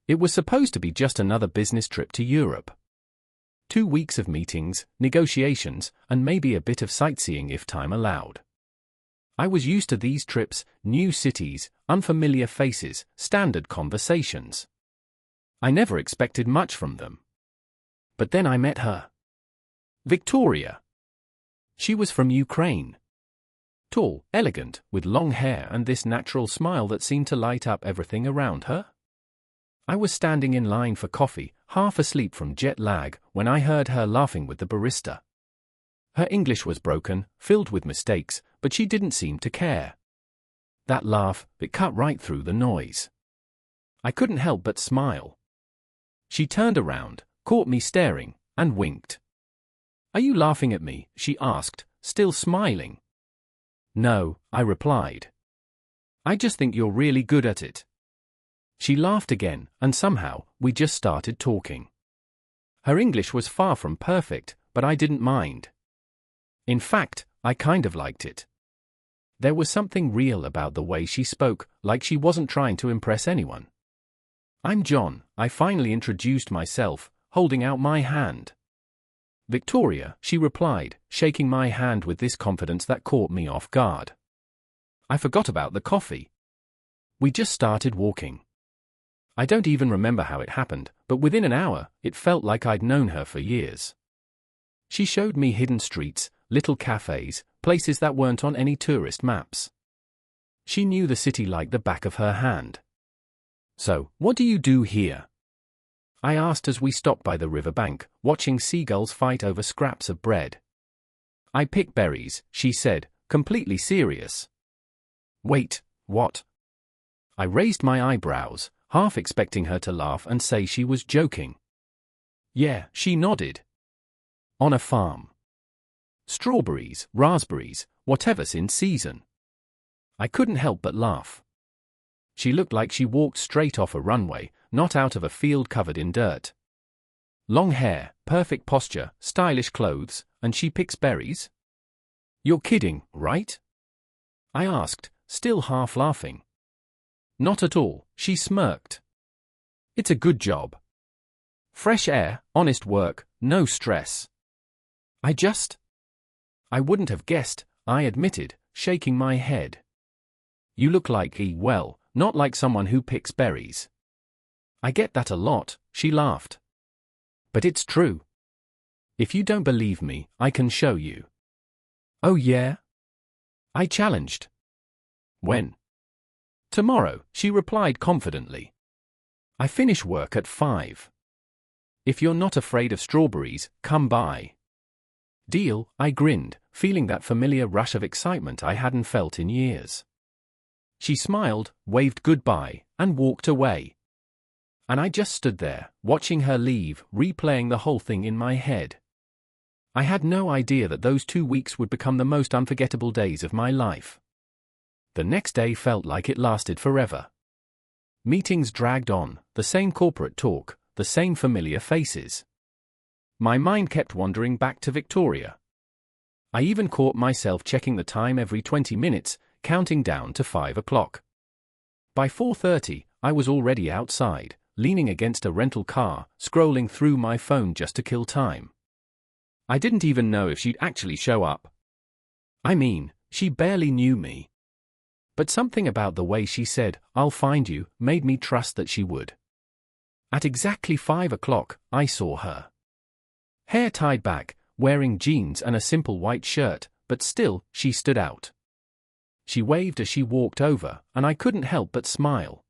It was supposed to be just another business trip to Europe. 2 weeks of meetings, negotiations, and maybe a bit of sightseeing if time allowed. I was used to these trips, new cities, unfamiliar faces, standard conversations. I never expected much from them. But then I met her. Victoria. She was from Ukraine. Tall, elegant, with long hair and this natural smile that seemed to light up everything around her. I was standing in line for coffee, half asleep from jet lag, when I heard her laughing with the barista. Her English was broken, filled with mistakes, but she didn't seem to care. That laugh, it cut right through the noise. I couldn't help but smile. She turned around, caught me staring, and winked. "Are you laughing at me?" she asked, still smiling. "No," I replied. "I just think you're really good at it." She laughed again, and somehow, we just started talking. Her English was far from perfect, but I didn't mind. In fact, I kind of liked it. There was something real about the way she spoke, like she wasn't trying to impress anyone. "I'm John," I finally introduced myself, holding out my hand. "Victoria," she replied, shaking my hand with this confidence that caught me off guard. I forgot about the coffee. We just started walking. I don't even remember how it happened, but within an hour, it felt like I'd known her for years. She showed me hidden streets, little cafes, places that weren't on any tourist maps. She knew the city like the back of her hand. "So, what do you do here?" I asked as we stopped by the riverbank, watching seagulls fight over scraps of bread. "I pick berries," she said, completely serious. "Wait, what?" I raised my eyebrows, half expecting her to laugh and say she was joking. "Yeah," she nodded. "On a farm. Strawberries, raspberries, whatever's in season." I couldn't help but laugh. She looked like she walked straight off a runway, not out of a field covered in dirt. Long hair, perfect posture, stylish clothes, and she picks berries? "You're kidding, right?" I asked, still half laughing. "Not at all," she smirked. "It's a good job. Fresh air, honest work, no stress." I wouldn't have guessed," I admitted, shaking my head. "You look like well, not like someone who picks berries." "I get that a lot," she laughed. "But it's true. If you don't believe me, I can show you." "Oh yeah?" I challenged. "When?" "Tomorrow," she replied confidently. "I finish work at 5. If you're not afraid of strawberries, come by." "Deal," I grinned, feeling that familiar rush of excitement I hadn't felt in years. She smiled, waved goodbye, and walked away. And I just stood there, watching her leave, replaying the whole thing in my head. I had no idea that those 2 weeks would become the most unforgettable days of my life. The next day felt like it lasted forever. Meetings dragged on, the same corporate talk, the same familiar faces. My mind kept wandering back to Victoria. I even caught myself checking the time every 20 minutes, counting down to 5 o'clock. By 4:30, I was already outside, leaning against a rental car, scrolling through my phone just to kill time. I didn't even know if she'd actually show up. I mean, she barely knew me. But something about the way she said, "I'll find you," made me trust that she would. At exactly 5 o'clock, I saw her. Hair tied back, wearing jeans and a simple white shirt, but still, she stood out. She waved as she walked over, and I couldn't help but smile.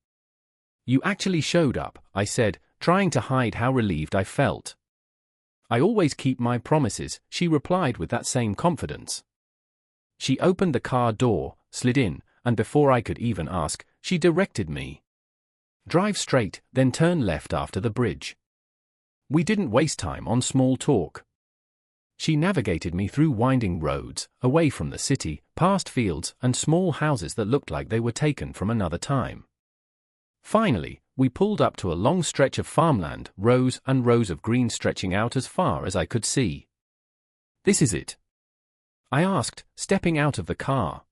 "You actually showed up," I said, trying to hide how relieved I felt. "I always keep my promises," she replied with that same confidence. She opened the car door, slid in, and before I could even ask, she directed me. "Drive straight, then turn left after the bridge." We didn't waste time on small talk. She navigated me through winding roads, away from the city, past fields and small houses that looked like they were taken from another time. Finally, we pulled up to a long stretch of farmland, rows and rows of green stretching out as far as I could see. "This is it?" I asked, stepping out of the car.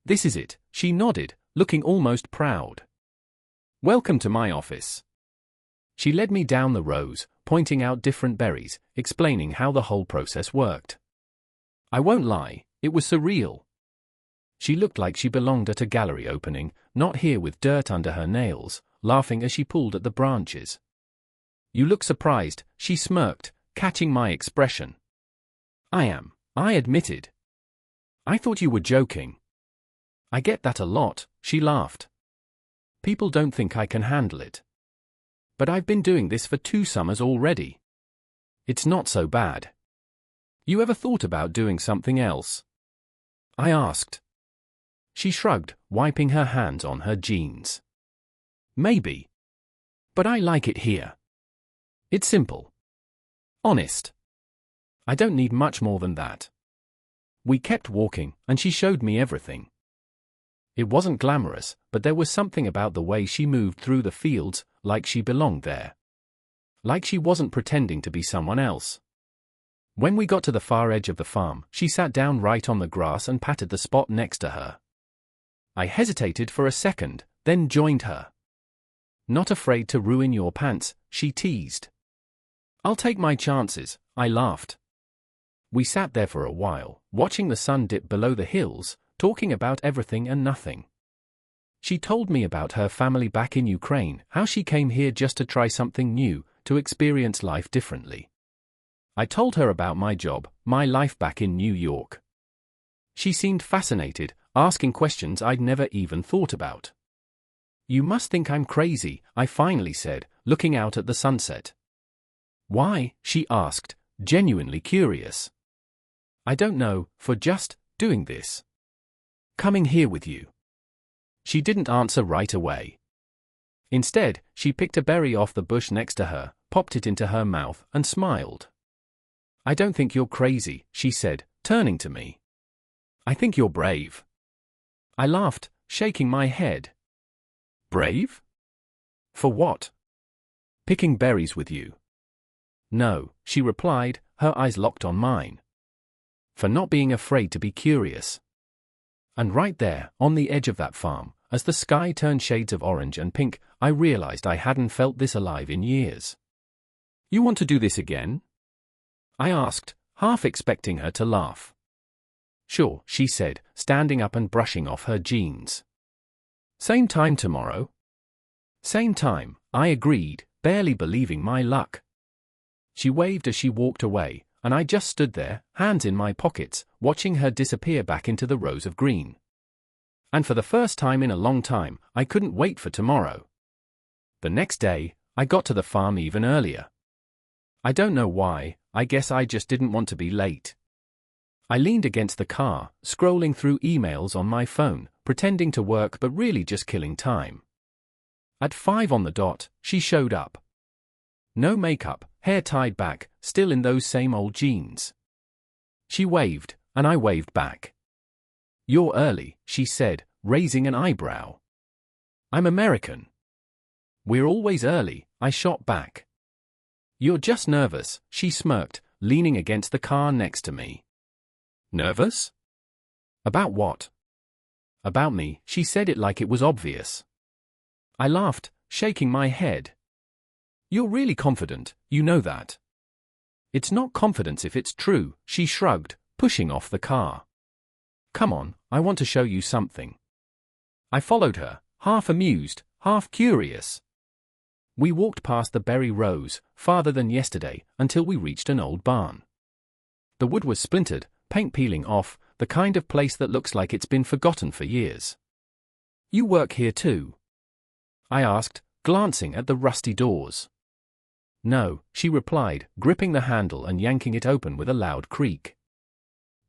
"This is it," she nodded, looking almost proud. "Welcome to my office." She led me down the rows, pointing out different berries, explaining how the whole process worked. I won't lie, it was surreal. She looked like she belonged at a gallery opening, not here with dirt under her nails, laughing as she pulled at the branches. You look surprised, she smirked, catching my expression. I am, I admitted. I thought you were joking. I get that a lot, she laughed. People don't think I can handle it. But I've been doing this for 2 summers already. It's not so bad. You ever thought about doing something else? I asked. She shrugged, wiping her hands on her jeans. Maybe. But I like it here. It's simple. Honest. I don't need much more than that. We kept walking, and she showed me everything. It wasn't glamorous, but there was something about the way she moved through the fields, like she belonged there. Like she wasn't pretending to be someone else. When we got to the far edge of the farm, she sat down right on the grass and patted the spot next to her. I hesitated for a second, then joined her. Not afraid to ruin your pants, she teased. I'll take my chances, I laughed. We sat there for a while, watching the sun dip below the hills, talking about everything and nothing. She told me about her family back in Ukraine, how she came here just to try something new, to experience life differently. I told her about my job, my life back in New York. She seemed fascinated, asking questions I'd never even thought about. You must think I'm crazy, I finally said, looking out at the sunset. Why? She asked, genuinely curious. I don't know, for just doing this. Coming here with you. She didn't answer right away. Instead, she picked a berry off the bush next to her, popped it into her mouth, and smiled. I don't think you're crazy, she said, turning to me. I think you're brave. I laughed, shaking my head. Brave? For what? Picking berries with you. No, she replied, her eyes locked on mine. For not being afraid to be curious. And right there, on the edge of that farm, as the sky turned shades of orange and pink, I realized I hadn't felt this alive in years. You want to do this again? I asked, half expecting her to laugh. Sure, she said, standing up and brushing off her jeans. Same time tomorrow? Same time, I agreed, barely believing my luck. She waved as she walked away, and I just stood there, hands in my pockets, watching her disappear back into the rows of green. And for the first time in a long time, I couldn't wait for tomorrow. The next day, I got to the farm even earlier. I don't know why, I guess I just didn't want to be late. I leaned against the car, scrolling through emails on my phone, pretending to work but really just killing time. At 5 on the dot, she showed up. No makeup, hair tied back, still in those same old jeans. She waved, and I waved back. You're early, she said, raising an eyebrow. I'm American. We're always early, I shot back. You're just nervous, she smirked, leaning against the car next to me. Nervous? About what? About me, she said it like it was obvious. I laughed, shaking my head. You're really confident, you know that. It's not confidence if it's true, she shrugged, pushing off the car. Come on, I want to show you something. I followed her, half amused, half curious. We walked past the berry rows, farther than yesterday, until we reached an old barn. The wood was splintered, paint peeling off, the kind of place that looks like it's been forgotten for years. You work here too? I asked, glancing at the rusty doors. No, she replied, gripping the handle and yanking it open with a loud creak.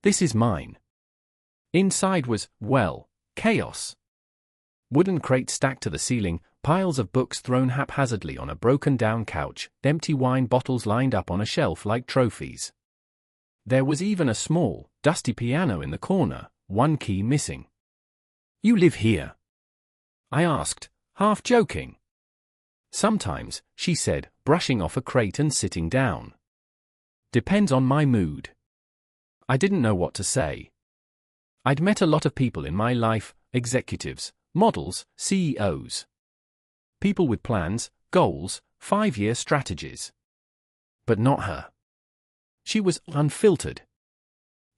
This is mine. Inside was, well, chaos. Wooden crates stacked to the ceiling, piles of books thrown haphazardly on a broken-down couch, empty wine bottles lined up on a shelf like trophies. There was even a small, dusty piano in the corner, one key missing. You live here? I asked, half joking. Sometimes, she said, brushing off a crate and sitting down. Depends on my mood. I didn't know what to say. I'd met a lot of people in my life, executives, models, CEOs. People with plans, goals, 5-year strategies. But not her. She was unfiltered.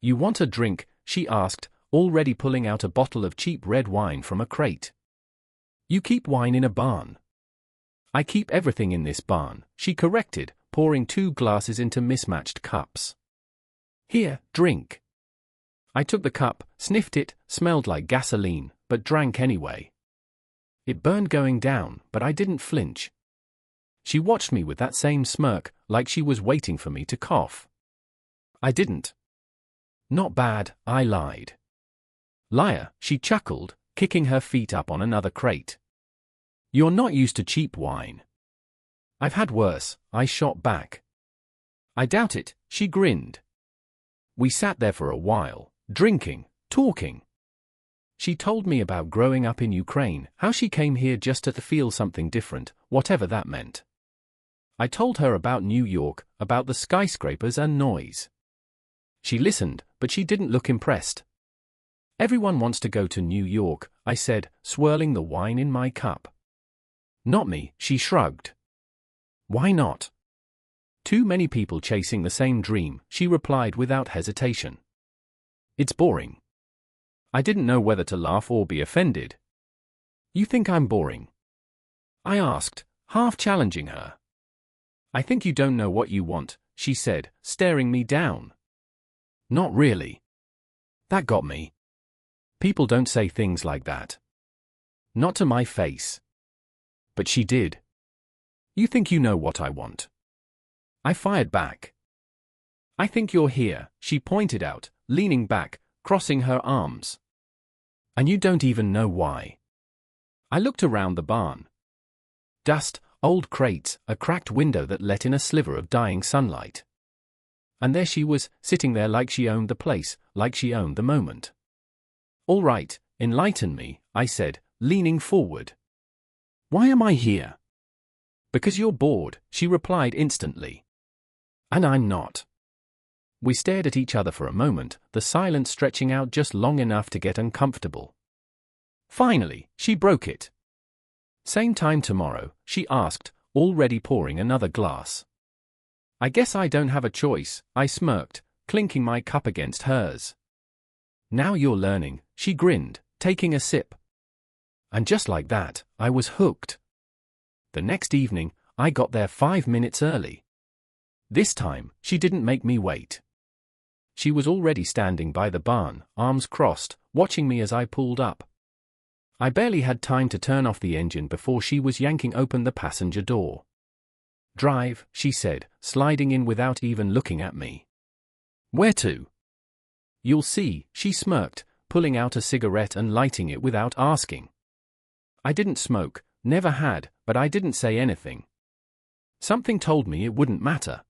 "You want a drink?" she asked, already pulling out a bottle of cheap red wine from a crate. "You keep wine in a barn." "I keep everything in this barn," she corrected, pouring 2 glasses into mismatched cups. "Here, drink." I took the cup, sniffed it, smelled like gasoline, but drank anyway. It burned going down, but I didn't flinch. She watched me with that same smirk, like she was waiting for me to cough. I didn't. "Not bad," I lied. "Liar," she chuckled, kicking her feet up on another crate. "You're not used to cheap wine." "I've had worse," I shot back. "I doubt it," she grinned. We sat there for a while, drinking, talking. She told me about growing up in Ukraine, how she came here just to feel something different, whatever that meant. I told her about New York, about the skyscrapers and noise. She listened, but she didn't look impressed. "Everyone wants to go to New York," I said, swirling the wine in my cup. "Not me," she shrugged. "Why not?" "Too many people chasing the same dream," she replied without hesitation. "It's boring." I didn't know whether to laugh or be offended. "You think I'm boring?" I asked, half challenging her. "I think you don't know what you want," she said, staring me down. "Not really." That got me. People don't say things like that. Not to my face. But she did. "You think you know what I want?" I fired back. "I think you're here," she pointed out, leaning back, crossing her arms. "And you don't even know why." I looked around the barn. Dust, old crates, a cracked window that let in a sliver of dying sunlight. And there she was, sitting there like she owned the place, like she owned the moment. "All right, enlighten me," I said, leaning forward. "Why am I here?" "Because you're bored," she replied instantly. "And I'm not." We stared at each other for a moment, the silence stretching out just long enough to get uncomfortable. Finally, she broke it. "Same time tomorrow?" she asked, already pouring another glass. "I guess I don't have a choice," I smirked, clinking my cup against hers. "Now you're learning," she grinned, taking a sip. And just like that, I was hooked. The next evening, I got there 5 minutes early. This time, she didn't make me wait. She was already standing by the barn, arms crossed, watching me as I pulled up. I barely had time to turn off the engine before she was yanking open the passenger door. "Drive," she said, sliding in without even looking at me. "Where to?" "You'll see," she smirked, pulling out a cigarette and lighting it without asking. I didn't smoke, never had, but I didn't say anything. Something told me it wouldn't matter.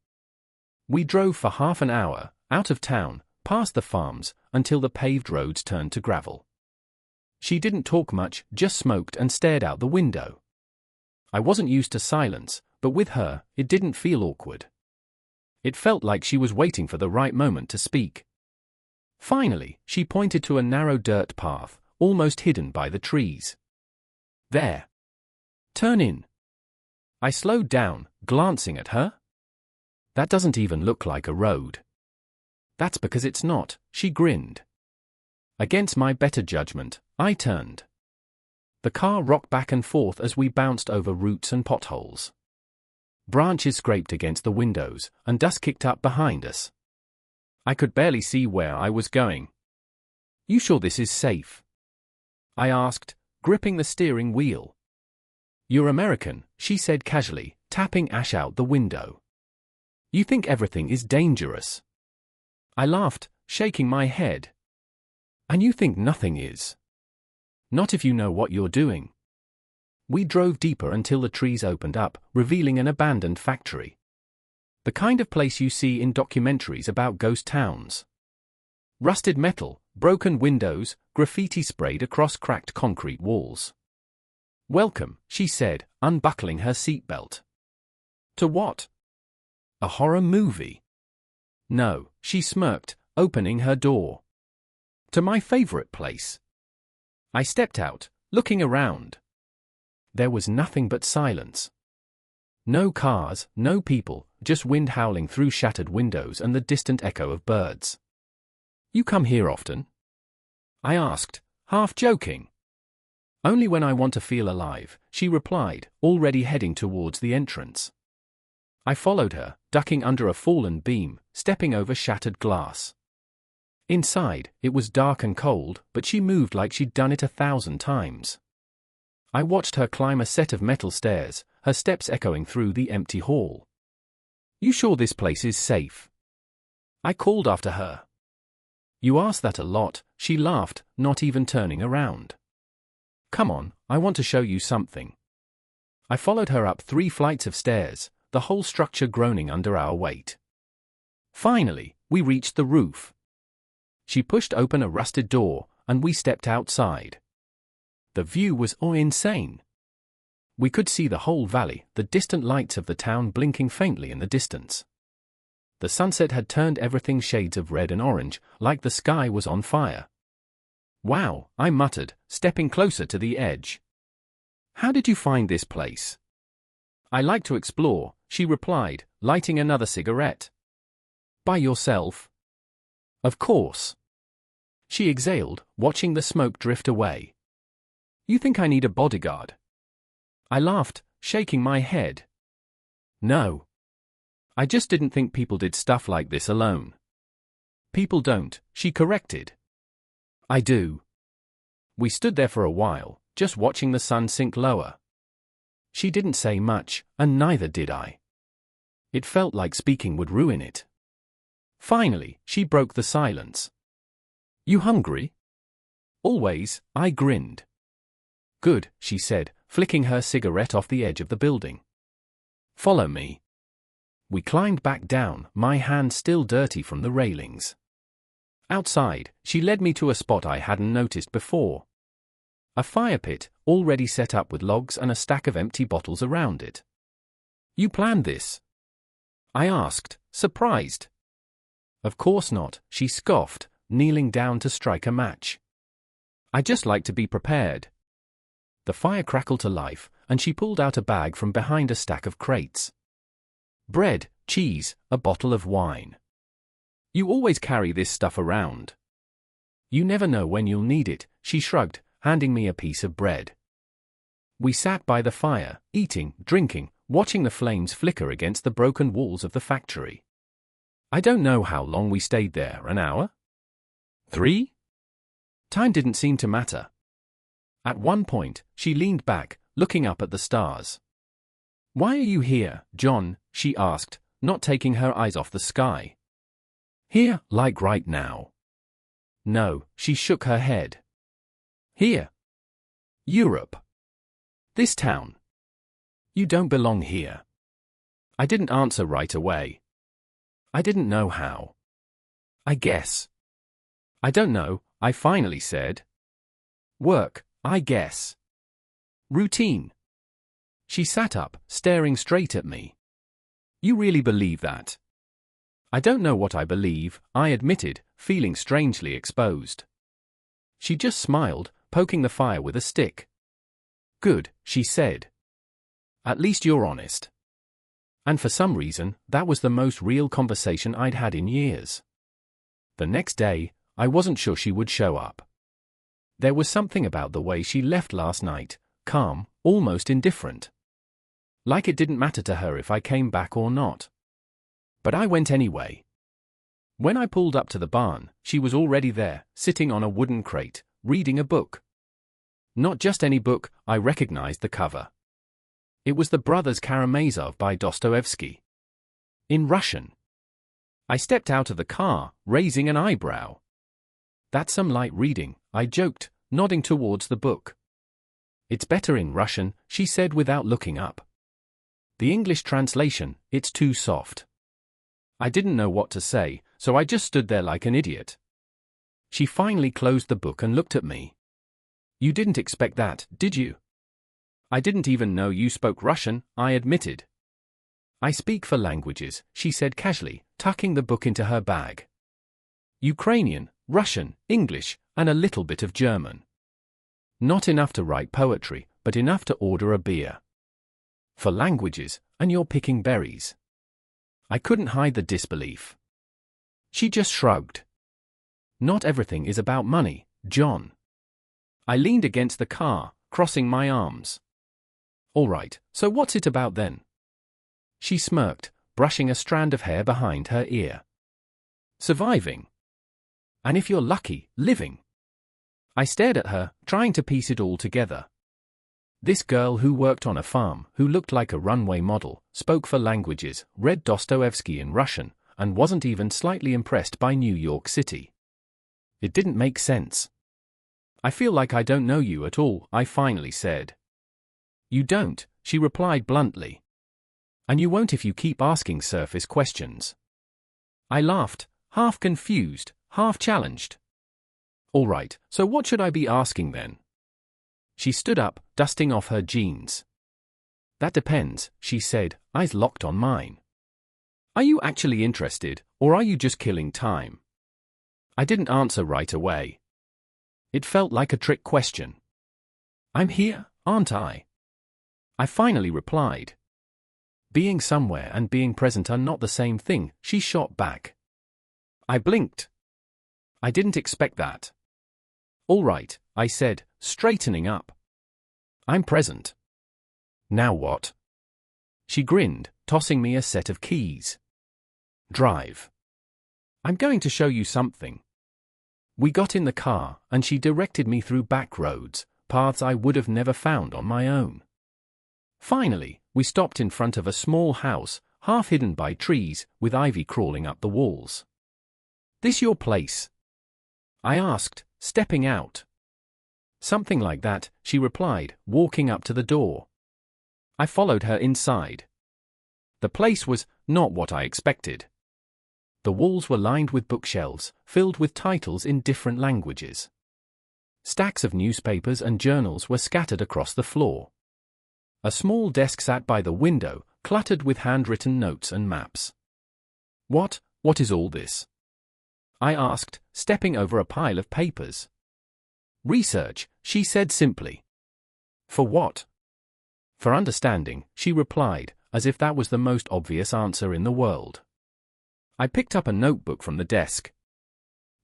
We drove for half an hour, out of town, past the farms, until the paved roads turned to gravel. She didn't talk much, just smoked and stared out the window. I wasn't used to silence, but with her, it didn't feel awkward. It felt like she was waiting for the right moment to speak. Finally, she pointed to a narrow dirt path, almost hidden by the trees. "There. Turn in." I slowed down, glancing at her. "That doesn't even look like a road." "That's because it's not," she grinned. Against my better judgment, I turned. The car rocked back and forth as we bounced over roots and potholes. Branches scraped against the windows, and dust kicked up behind us. I could barely see where I was going. "You sure this is safe?" I asked, gripping the steering wheel. "You're American," she said casually, tapping ash out the window. "You think everything is dangerous." I laughed, shaking my head. "And you think nothing is?" "Not if you know what you're doing." We drove deeper until the trees opened up, revealing an abandoned factory. The kind of place you see in documentaries about ghost towns. Rusted metal, broken windows, graffiti sprayed across cracked concrete walls. "Welcome," she said, unbuckling her seatbelt. "To what? A horror movie?" "No," she smirked, opening her door. "To my favorite place." I stepped out, looking around. There was nothing but silence. No cars, no people, just wind howling through shattered windows and the distant echo of birds. You come here often? I asked, half joking. Only when I want to feel alive, she replied, already heading towards the entrance. I followed her, ducking under a fallen beam, stepping over shattered glass. Inside, it was dark and cold, but she moved like she'd done it 1,000 times. I watched her climb a set of metal stairs, her steps echoing through the empty hall. You sure this place is safe? I called after her. You ask that a lot, she laughed, not even turning around. Come on, I want to show you something. I followed her up 3 flights of stairs, the whole structure groaning under our weight. Finally, we reached the roof. She pushed open a rusted door, and we stepped outside. The view was insane. We could see the whole valley, the distant lights of the town blinking faintly in the distance. The sunset had turned everything shades of red and orange, like the sky was on fire. Wow, I muttered, stepping closer to the edge. How did you find this place? I like to explore, she replied, lighting another cigarette. By yourself? Of course. She exhaled, watching the smoke drift away. You think I need a bodyguard? I laughed, shaking my head. No. I just didn't think people did stuff like this alone. People don't, she corrected. I do. We stood there for a while, just watching the sun sink lower. She didn't say much, and neither did I. It felt like speaking would ruin it. Finally, she broke the silence. You hungry? Always, I grinned. Good, she said, flicking her cigarette off the edge of the building. Follow me. We climbed back down, my hand still dirty from the railings. Outside, she led me to a spot I hadn't noticed before. A fire pit, already set up with logs and a stack of empty bottles around it. You planned this? I asked, surprised. Of course not, she scoffed, kneeling down to strike a match. I just like to be prepared. The fire crackled to life, and she pulled out a bag from behind a stack of crates. Bread, cheese, a bottle of wine. You always carry this stuff around. You never know when you'll need it, she shrugged, handing me a piece of bread. We sat by the fire, eating, drinking, watching the flames flicker against the broken walls of the factory. I don't know how long we stayed there, an hour? 3? Time didn't seem to matter. At one point, she leaned back, looking up at the stars. Why are you here, John? She asked, not taking her eyes off the sky. Here, like right now. No, she shook her head. Here. Europe. This town. You don't belong here. I didn't answer right away. I didn't know how. I guess. I don't know, I finally said. Work, I guess. Routine. She sat up, staring straight at me. You really believe that? I don't know what I believe, I admitted, feeling strangely exposed. She just smiled, poking the fire with a stick. Good, she said. At least you're honest. And for some reason, that was the most real conversation I'd had in years. The next day, I wasn't sure she would show up. There was something about the way she left last night, calm, almost indifferent. Like it didn't matter to her if I came back or not. But I went anyway. When I pulled up to the barn, she was already there, sitting on a wooden crate, reading a book. Not just any book, I recognized the cover. It was The Brothers Karamazov by Dostoevsky. In Russian. I stepped out of the car, raising an eyebrow. That's some light reading, I joked, nodding towards the book. It's better in Russian, she said without looking up. The English translation, it's too soft. I didn't know what to say, so I just stood there like an idiot. She finally closed the book and looked at me. You didn't expect that, did you? I didn't even know you spoke Russian, I admitted. I speak 4 languages, she said casually, tucking the book into her bag. Ukrainian, Russian, English, and a little bit of German. Not enough to write poetry, but enough to order a beer. For languages, and you're picking berries. I couldn't hide the disbelief. She just shrugged. Not everything is about money, John. I leaned against the car, crossing my arms. All right, so what's it about then? She smirked, brushing a strand of hair behind her ear. Surviving. And if you're lucky, living. I stared at her, trying to piece it all together. This girl who worked on a farm, who looked like a runway model, spoke 4 languages, read Dostoevsky in Russian, and wasn't even slightly impressed by New York City. It didn't make sense. I feel like I don't know you at all, I finally said. You don't, she replied bluntly. And you won't if you keep asking surface questions. I laughed, half confused, half challenged. All right, so what should I be asking then? She stood up, dusting off her jeans. That depends, she said, eyes locked on mine. Are you actually interested, or are you just killing time? I didn't answer right away. It felt like a trick question. I'm here, aren't I? I finally replied. Being somewhere and being present are not the same thing, she shot back. I blinked. I didn't expect that. All right, I said, straightening up. I'm present. Now what? She grinned, tossing me a set of keys. Drive. I'm going to show you something. We got in the car, and she directed me through back roads, paths I would have never found on my own. Finally, we stopped in front of a small house, half hidden by trees, with ivy crawling up the walls. This your place? I asked, stepping out. Something like that, she replied, walking up to the door. I followed her inside. The place was not what I expected. The walls were lined with bookshelves, filled with titles in different languages. Stacks of newspapers and journals were scattered across the floor. A small desk sat by the window, cluttered with handwritten notes and maps. What is all this? I asked, stepping over a pile of papers. Research, she said simply. For what? For understanding, she replied, as if that was the most obvious answer in the world. I picked up a notebook from the desk.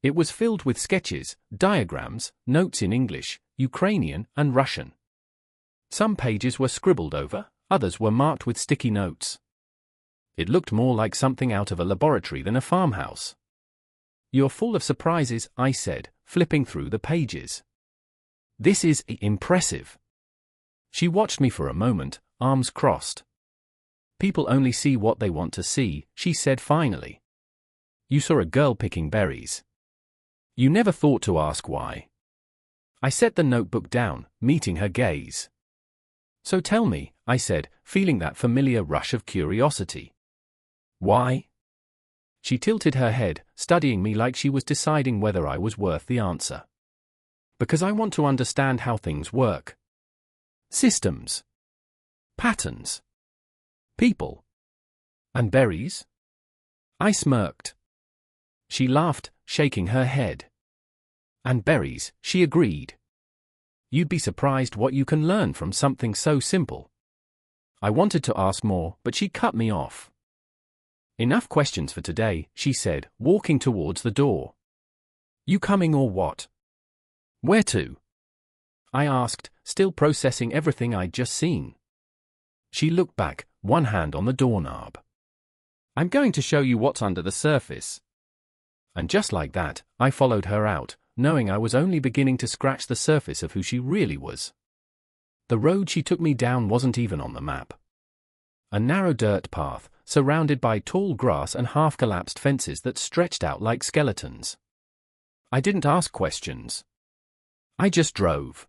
It was filled with sketches, diagrams, notes in English, Ukrainian, and Russian. Some pages were scribbled over, others were marked with sticky notes. It looked more like something out of a laboratory than a farmhouse. You're full of surprises, I said, flipping through the pages. This is impressive. She watched me for a moment, arms crossed. People only see what they want to see, she said finally. You saw a girl picking berries. You never thought to ask why. I set the notebook down, meeting her gaze. So tell me, I said, feeling that familiar rush of curiosity. Why? She tilted her head, studying me like she was deciding whether I was worth the answer. Because I want to understand how things work. Systems. Patterns. People. And berries? I smirked. She laughed, shaking her head. And berries, she agreed. You'd be surprised what you can learn from something so simple. I wanted to ask more, but she cut me off. Enough questions for today, she said, walking towards the door. You coming or what? Where to? I asked, still processing everything I'd just seen. She looked back, one hand on the doorknob. I'm going to show you what's under the surface. And just like that, I followed her out, knowing I was only beginning to scratch the surface of who she really was. The road she took me down wasn't even on the map. A narrow dirt path, surrounded by tall grass and half-collapsed fences that stretched out like skeletons. I didn't ask questions. I just drove.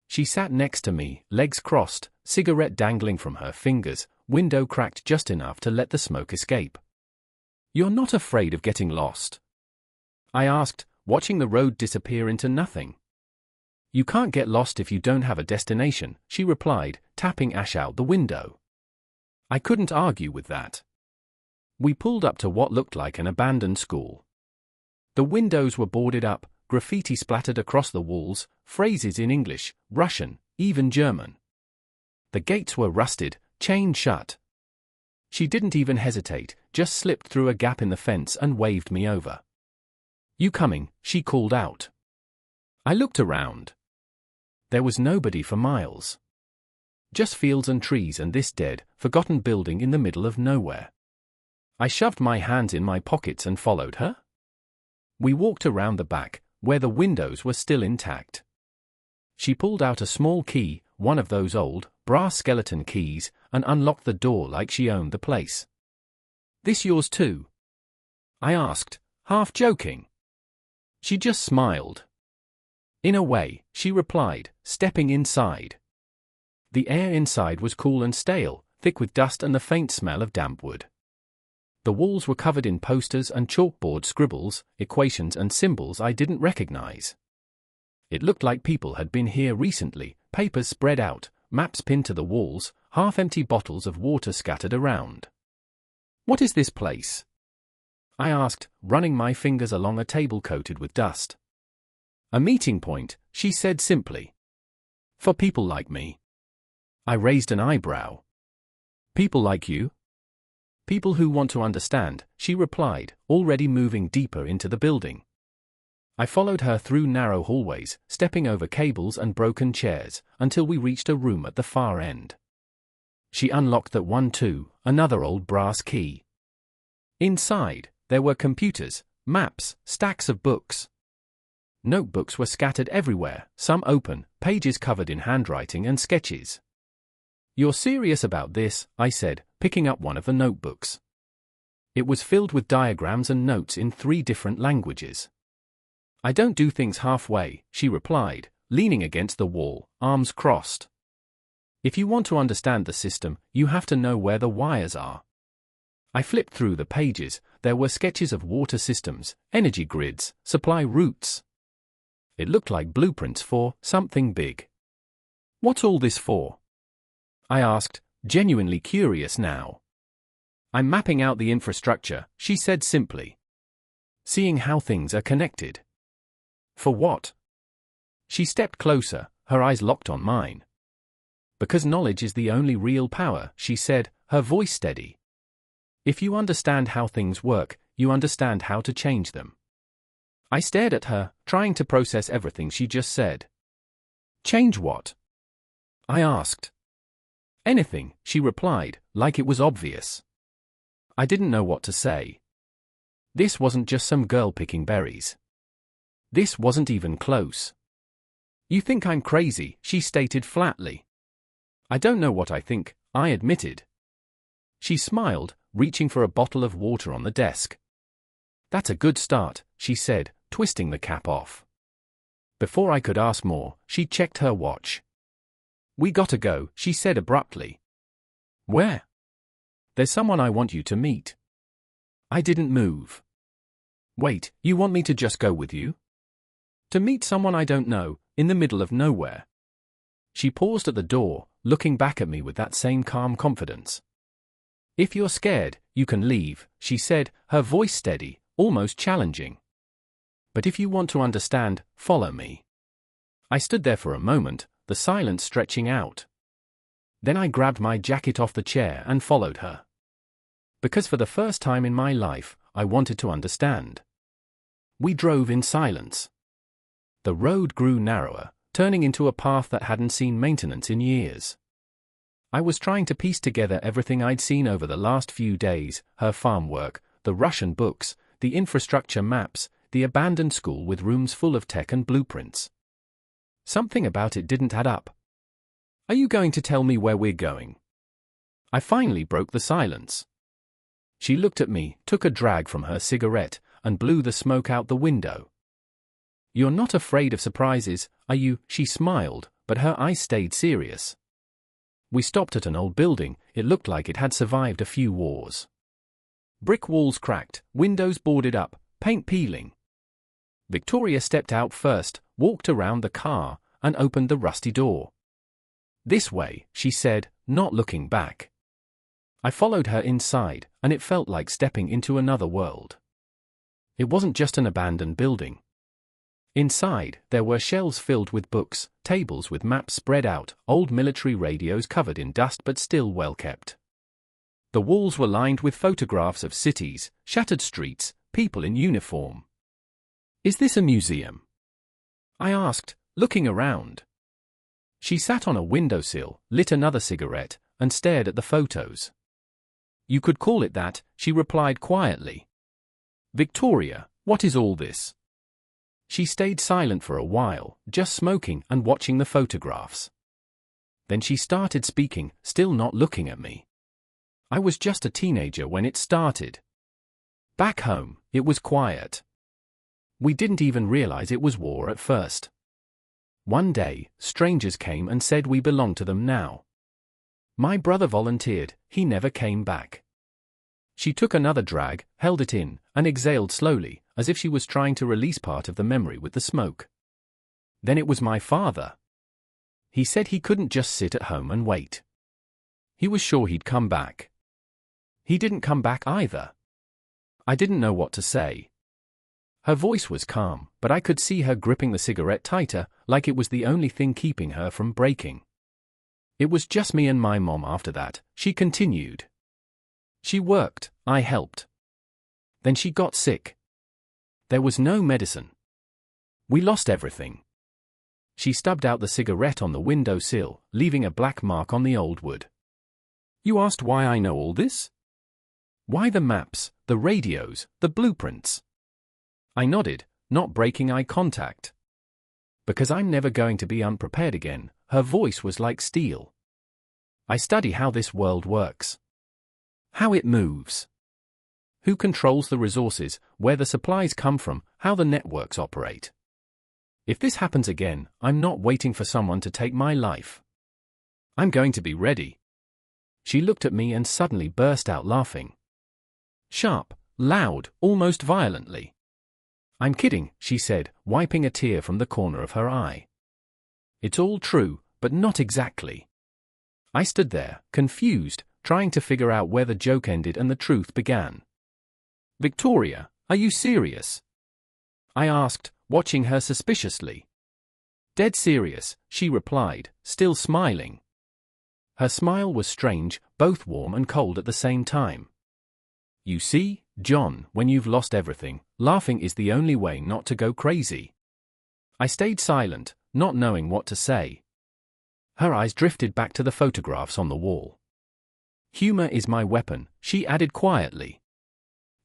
She sat next to me, legs crossed, cigarette dangling from her fingers, window cracked just enough to let the smoke escape. You're not afraid of getting lost? I asked, watching the road disappear into nothing. You can't get lost if you don't have a destination, she replied, tapping ash out the window. I couldn't argue with that. We pulled up to what looked like an abandoned school. The windows were boarded up, graffiti splattered across the walls, phrases in English, Russian, even German. The gates were rusted, chained shut. She didn't even hesitate, just slipped through a gap in the fence and waved me over. "You coming?" she called out. I looked around. There was nobody for miles. Just fields and trees and this dead, forgotten building in the middle of nowhere. I shoved my hands in my pockets and followed her. We walked around the back, where the windows were still intact. She pulled out a small key, one of those old, brass skeleton keys, and unlocked the door like she owned the place. "This yours too?" I asked, half joking. She just smiled. "In a way," she replied, stepping inside. The air inside was cool and stale, thick with dust and the faint smell of damp wood. The walls were covered in posters and chalkboard scribbles, equations and symbols I didn't recognize. It looked like people had been here recently, papers spread out, maps pinned to the walls, half-empty bottles of water scattered around. "What is this place?" I asked, running my fingers along a table coated with dust. "A meeting point," she said simply. "For people like me." I raised an eyebrow. "People like you?" "People who want to understand," she replied, already moving deeper into the building. I followed her through narrow hallways, stepping over cables and broken chairs, until we reached a room at the far end. She unlocked that one too, another old brass key. Inside, there were computers, maps, stacks of books. Notebooks were scattered everywhere, some open, pages covered in handwriting and sketches. "You're serious about this?" I said, picking up one of the notebooks. It was filled with diagrams and notes in 3 different languages. "I don't do things halfway," she replied, leaning against the wall, arms crossed. "If you want to understand the system, you have to know where the wires are." I flipped through the pages. There were sketches of water systems, energy grids, supply routes. It looked like blueprints for something big. "What's all this for?" I asked, genuinely curious now. "I'm mapping out the infrastructure," she said simply. "Seeing how things are connected." "For what?" She stepped closer, her eyes locked on mine. "Because knowledge is the only real power," she said, her voice steady. "If you understand how things work, you understand how to change them." I stared at her, trying to process everything she just said. "Change what?" I asked. "Anything," she replied, like it was obvious. I didn't know what to say. This wasn't just some girl picking berries. This wasn't even close. "You think I'm crazy," she stated flatly. "I don't know what I think," I admitted. She smiled, reaching for a bottle of water on the desk. "That's a good start," she said, twisting the cap off. Before I could ask more, she checked her watch. "We gotta go," she said abruptly. "Where?" "There's someone I want you to meet." I didn't move. "Wait, you want me to just go with you?" "To meet someone I don't know, in the middle of nowhere." She paused at the door, looking back at me with that same calm confidence. "If you're scared, you can leave," she said, her voice steady, almost challenging. "But if you want to understand, follow me." I stood there for a moment, the silence stretching out. Then I grabbed my jacket off the chair and followed her. Because for the first time in my life, I wanted to understand. We drove in silence. The road grew narrower, turning into a path that hadn't seen maintenance in years. I was trying to piece together everything I'd seen over the last few days: her farm work, the Russian books, the infrastructure maps, the abandoned school with rooms full of tech and blueprints. Something about it didn't add up. "Are you going to tell me where we're going?" I finally broke the silence. She looked at me, took a drag from her cigarette, and blew the smoke out the window. "You're not afraid of surprises, are you?" She smiled, but her eyes stayed serious. We stopped at an old building. It looked like it had survived a few wars. Brick walls cracked, windows boarded up, paint peeling. Victoria stepped out first, walked around the car, and opened the rusty door. "This way," she said, not looking back. I followed her inside, and it felt like stepping into another world. It wasn't just an abandoned building. Inside, there were shelves filled with books, tables with maps spread out, old military radios covered in dust but still well kept. The walls were lined with photographs of cities, shattered streets, people in uniform. "Is this a museum?" I asked, looking around. She sat on a windowsill, lit another cigarette, and stared at the photos. "You could call it that," she replied quietly. "Victoria, what is all this?" She stayed silent for a while, just smoking and watching the photographs. Then she started speaking, still not looking at me. "I was just a teenager when it started. Back home, it was quiet. We didn't even realize it was war at first. One day, strangers came and said we belonged to them now. My brother volunteered, he never came back." She took another drag, held it in, and exhaled slowly, as if she was trying to release part of the memory with the smoke. "Then it was my father. He said he couldn't just sit at home and wait. He was sure he'd come back. He didn't come back either." I didn't know what to say. Her voice was calm, but I could see her gripping the cigarette tighter, like it was the only thing keeping her from breaking. "It was just me and my mom after that," she continued. "She worked, I helped. Then she got sick. There was no medicine. We lost everything." She stubbed out the cigarette on the windowsill, leaving a black mark on the old wood. "You asked why I know all this? Why the maps, the radios, the blueprints?" I nodded, not breaking eye contact. "Because I'm never going to be unprepared again." Her voice was like steel. "I study how this world works. How it moves. Who controls the resources, where the supplies come from, how the networks operate. If this happens again, I'm not waiting for someone to take my life. I'm going to be ready." She looked at me and suddenly burst out laughing. Sharp, loud, almost violently. "I'm kidding," she said, wiping a tear from the corner of her eye. "It's all true, but not exactly." I stood there, confused, trying to figure out where the joke ended and the truth began. "Victoria, are you serious?" I asked, watching her suspiciously. "Dead serious," she replied, still smiling. Her smile was strange, both warm and cold at the same time. "You see, John, when you've lost everything, laughing is the only way not to go crazy." I stayed silent, not knowing what to say. Her eyes drifted back to the photographs on the wall. "Humor is my weapon," she added quietly.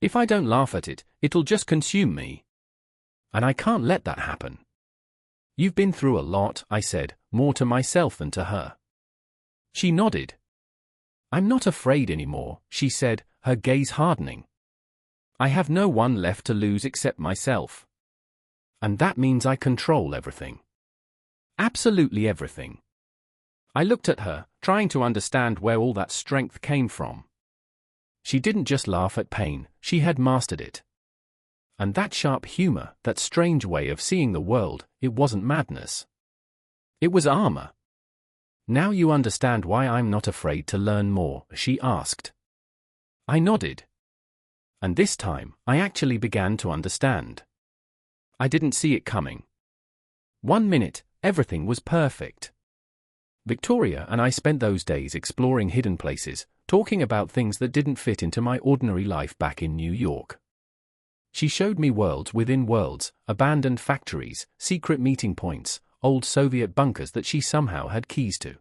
"If I don't laugh at it, it'll just consume me. And I can't let that happen." "You've been through a lot," I said, more to myself than to her. She nodded. "I'm not afraid anymore," she said, her gaze hardening. "I have no one left to lose except myself. And that means I control everything. Absolutely everything." I looked at her, trying to understand where all that strength came from. She didn't just laugh at pain, she had mastered it. And that sharp humor, that strange way of seeing the world, it wasn't madness. It was armor. "Now you understand why I'm not afraid to learn more?" she asked. I nodded. And this time, I actually began to understand. I didn't see it coming. 1 minute, everything was perfect. Victoria and I spent those days exploring hidden places, talking about things that didn't fit into my ordinary life back in New York. She showed me worlds within worlds, abandoned factories, secret meeting points, old Soviet bunkers that she somehow had keys to.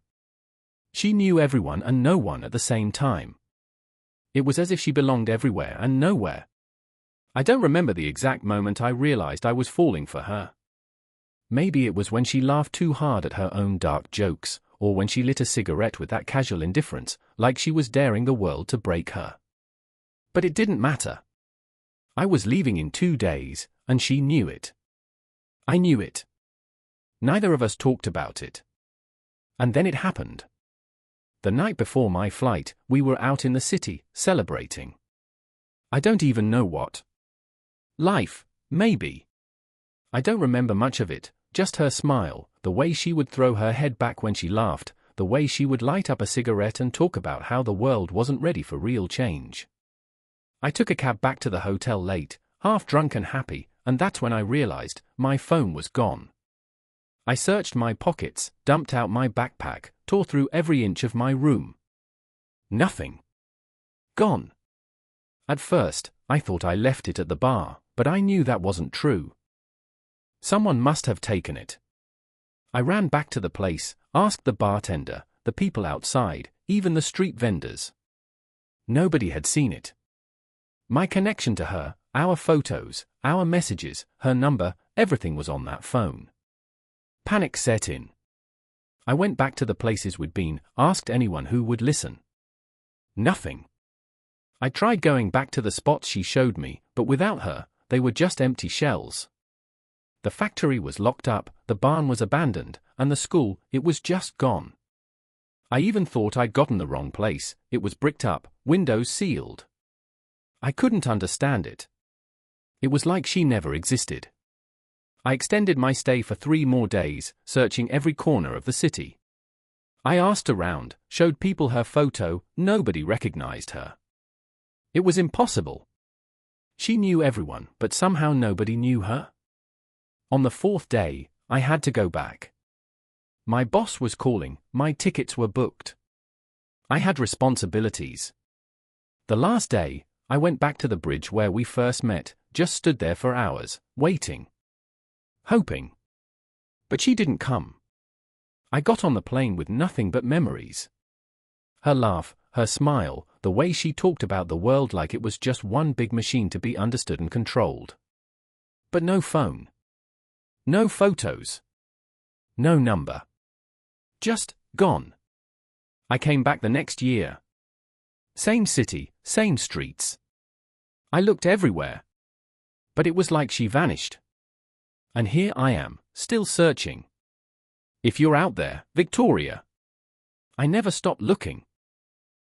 She knew everyone and no one at the same time. It was as if she belonged everywhere and nowhere. I don't remember the exact moment I realized I was falling for her. Maybe it was when she laughed too hard at her own dark jokes, or when she lit a cigarette with that casual indifference, like she was daring the world to break her. But it didn't matter. I was leaving in 2 days, and she knew it. I knew it. Neither of us talked about it. And then it happened. The night before my flight, we were out in the city, celebrating. I don't even know what. Life, maybe. I don't remember much of it, just her smile, the way she would throw her head back when she laughed, the way she would light up a cigarette and talk about how the world wasn't ready for real change. I took a cab back to the hotel late, half drunk and happy, and that's when I realized my phone was gone. I searched my pockets, dumped out my backpack, tore through every inch of my room. Nothing. Gone. At first, I thought I left it at the bar, but I knew that wasn't true. Someone must have taken it. I ran back to the place, asked the bartender, the people outside, even the street vendors. Nobody had seen it. My connection to her, our photos, our messages, her number, everything was on that phone. Panic set in. I went back to the places we'd been, asked anyone who would listen. Nothing. I tried going back to the spots she showed me, but without her, they were just empty shells. The factory was locked up, the barn was abandoned, and the school, it was just gone. I even thought I'd gotten the wrong place. It was bricked up, windows sealed. I couldn't understand it. It was like she never existed. I extended my stay for 3 more days, searching every corner of the city. I asked around, showed people her photo, nobody recognized her. It was impossible. She knew everyone, but somehow nobody knew her. On the 4th day, I had to go back. My boss was calling, my tickets were booked. I had responsibilities. The last day, I went back to the bridge where we first met, just stood there for hours, waiting. Hoping. But she didn't come. I got on the plane with nothing but memories. Her laugh, her smile, the way she talked about the world like it was just one big machine to be understood and controlled. But no phone. No photos. No number. Just gone. I came back the next year. Same city, same streets. I looked everywhere. But it was like she vanished. And here I am, still searching. If you're out there, Victoria. I never stopped looking.